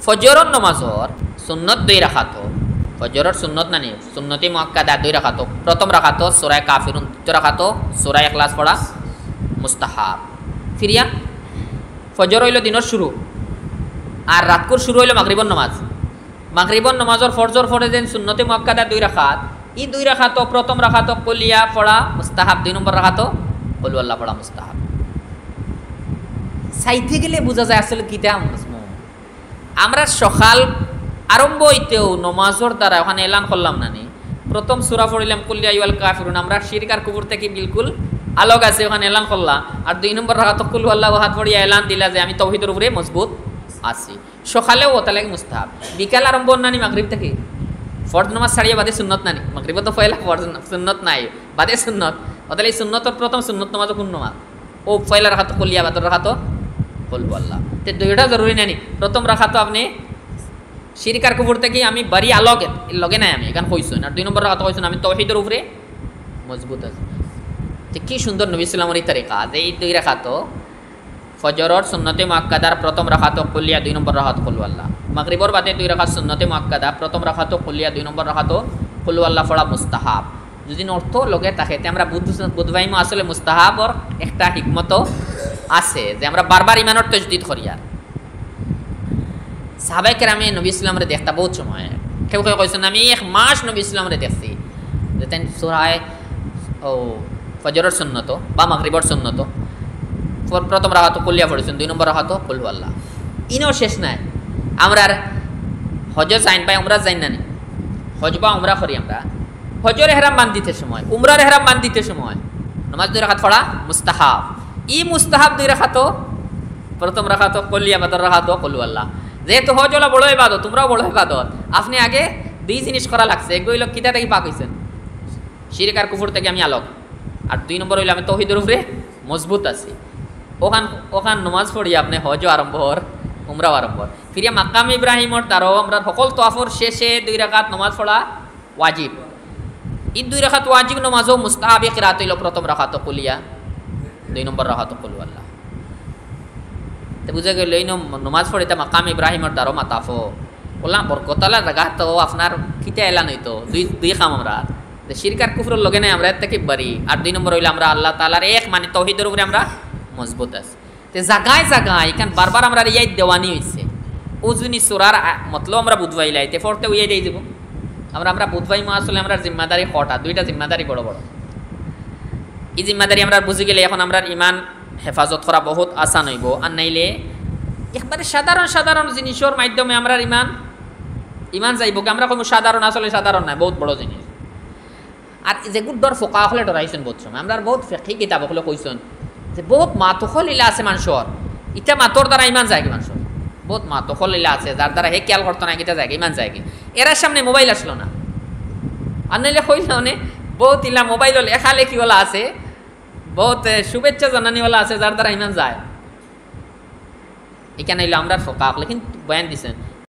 ফজরর নমাজর সুন্নত 2 রাকাত ফজরর সুন্নত না নি সুন্নতি মুআক্কাদা 2 রাকাত প্রথম রাকাত সূরা কাফিরুন দ্বিতীয় রাকাত সূরা ইখলাস পড়া মুস্তাহাব ফিরিয়া ফজর হইল দিনের শুরু আর রাতকুর শুরু হইল মাগরিবর নামাজ মাগরিবর নামাজর ফরজর পড়ে দেন সুন্নতি মুআক্কাদা 2 রাকাত এই 2 রাকাত প্রথম রাকাত কুলিয়া পড়া মুস্তাহাব 2 নম্বর রাকাত কুল আল্লাহ পড়া মুস্তাহাব সাইতে গেলে বোঝা যায় আসলে কিটা আমরা সকাল আরম্ভ হইতেও নমাজর দ্বারা ওখানে এলান করলাম না নি প্রথম সূরা পড়িলাম কুল ইয়া আইয়ুহাল কাফিরুন আমরা শিরক আর কুফর থেকে বিলকুল আলোক আছে ওখানে এলান করলাম আর 2 নম্বর রাকাত কুল আল্লাহু আহাদ পড়িয়া এলান দিলা যে আমি তাওহীদের উপরে মজবুত আছি সকালেও ওটা লাগে মুস্তাহাব বিকাল আরম্ভ নানি মাগরিব থেকে ফরজ নামাজ ছাড়িয়ে বাদে সুন্নত নানি মাগরিব তো পয়লা ফরজ সুন্নত নাই বাদে সুন্নত ওটালে সুন্নতর প্রথম সুন্নত নামাজ কোন নামাজ ও পয়লা রাকাত কুল ইয়া বাদর রাকাত কুল আল্লাহ তে দুইটা জরুরি নানি প্রথম রাকাত আপনি শিরক আর কুফর থেকে আমি বাড়ি আলোকে লগে নাই আমি এখান কইছো আর 2 নম্বর রাকাত কইছো আমি তাওহীদের উপরে মজবুত আছি তে কি সুন্দর নবী সাল্লাল্লাহু আলাইহি তরিকা যে এই 2 রাকাত ফজরর সুন্নতে মুআক্কাদার প্রথম রাকাত কুলিয়া 2 নম্বর রাকাত কুল আল্লাহ মাগরিবর বাদে 2 রাকাত সুন্নতে মুআক্কাদা প্রথম রাকাত কুলিয়া 2 নম্বর রাকাত কুল আল্লাহ পড়া মুস্তাহাব যদি অর্থ লগে থাকে তে আমরা বুধবাইমো আসলে মুস্তাহাবর একটা হিকমত আছে যে আমরা বারবার ইমানের তাজদীদ করি আর সাহাবায়ে কেরামে নবী সাল্লাল্লাহু আলাইহি দেখতা বহুত সময় কেউ কেউ কইছেন আমি এক মাস নবী সাল্লাল্লাহু আলাইহি দেখছি যে তেন সূরা ও ফজরের সুন্নত বা মাগরিবের সুন্নত প্রথম রাকাত কুলিয়া পড়েছেন 2 নম্বর রাকাত কুল আল্লাহ ইনো শেষ নাই আমরা হজ যাইন পাই আমরা যাইন না হজ বা উমরা করি আমরা হজের ইহরাম বান্ধিতে সময় উমরার ইহরাম বান্ধিতে সময় নামাজ 2 রাকাত পড়া মুস্তাহাব ই মুস্তাহাব 2 রাকাত প্রথম রাকাত কুলিয়া বাদর রাকাত কুল আল্লাহ যেহেতু হজ হলো বড় ইবাদত তোমরাও বড় ইবাদত আপনি আগে 2 জিনিস করা লাগছে এক হইল কিতা থেকে পাক হইছেন শিরক আর কুফর থেকে আমি আলোক আর 2 নম্বর হইল আমি তাওহীদের উপরে মজবুত আছি ওখান নামাজ পড়ি আপনি হজ আরম্ভ হর উমরাও আরম্ভ হর ফিরিয়া মাকাম ইব্রাহিমর দ্বারাও আমরা সকল তোয়াফর শেষে 2 রাকাত নামাজ পড়া ওয়াজিব এই 2 রাকাত ওয়াজিব নামাজও মুস্তাহাবে কিরাত হইল প্রথম রাকাত কুলিয়া 2 নম্বর রাকাত কুল আল্লাহ তে বুঝা গেল এই নামাজ পড়িতে মাকাম ইব্রাহিমর দ্বারাও মাতাফো বললাম বরকতালা জায়গা তো আপনার কিতা এলান হইতো দুই কাম আমরা শিরক আর কুফরের লগে নাই আমরা এর থেকে বাড়ি আর 2 নম্বর হইল আমরা আল্লাহ তাআলার এক মানে তাওহীদের উপরে আমরা মজবুত আছে তে জায়গায় জায়গায় এখান বারবার আমরা ইয়াদ দেওয়ানি হইছে ও যদি সূরার মতলব আমরা বুঝবাইলাই তে ফরতে ইয়াদ দেই দেব আমরা বুঝবাই মা আসলে আমরা জিম্মাদারি হটা দুইটা জিম্মাদারি বড় বড় এই জিম্মাদারি আমরা বুঝি গেলে এখন আমরা ঈমান হেফাজত করা বহুত আসান হইব আর নাইলে একবারে সাধারণ জিনিসের মাধ্যমে আমরা ঈমান যাইব আমরা কোনো সাধারণ আসলে সাধারণ না বহুত বড় জিনিস আর যে গুডর ফোকা হলে ডরাইছেন বহুত সময় আমরা বহুত ফিকহি কিতাব হলে কইছেন যে বহুত মাতখল ইলা আছে মানুষের ইটা মাতর দ্বারা ইমান যায় কি মানুষের বহুত মাতখল ইলা আছে যার দ্বারা হে খেয়াল করতো না কিটা যায় ইমান যায় কি এরা সামনে মোবাইল আসলো না আর নাইলে কইল মানে বহুত ইলা মোবাইল লেখালেখিওয়ালা আছে বহুত শুভেচ্ছা জানানিওয়ালা আছে যার দ্বারা ইমান যায় এখানে আমরা ফোকা হলে কিন্তু বয়ান দিছেন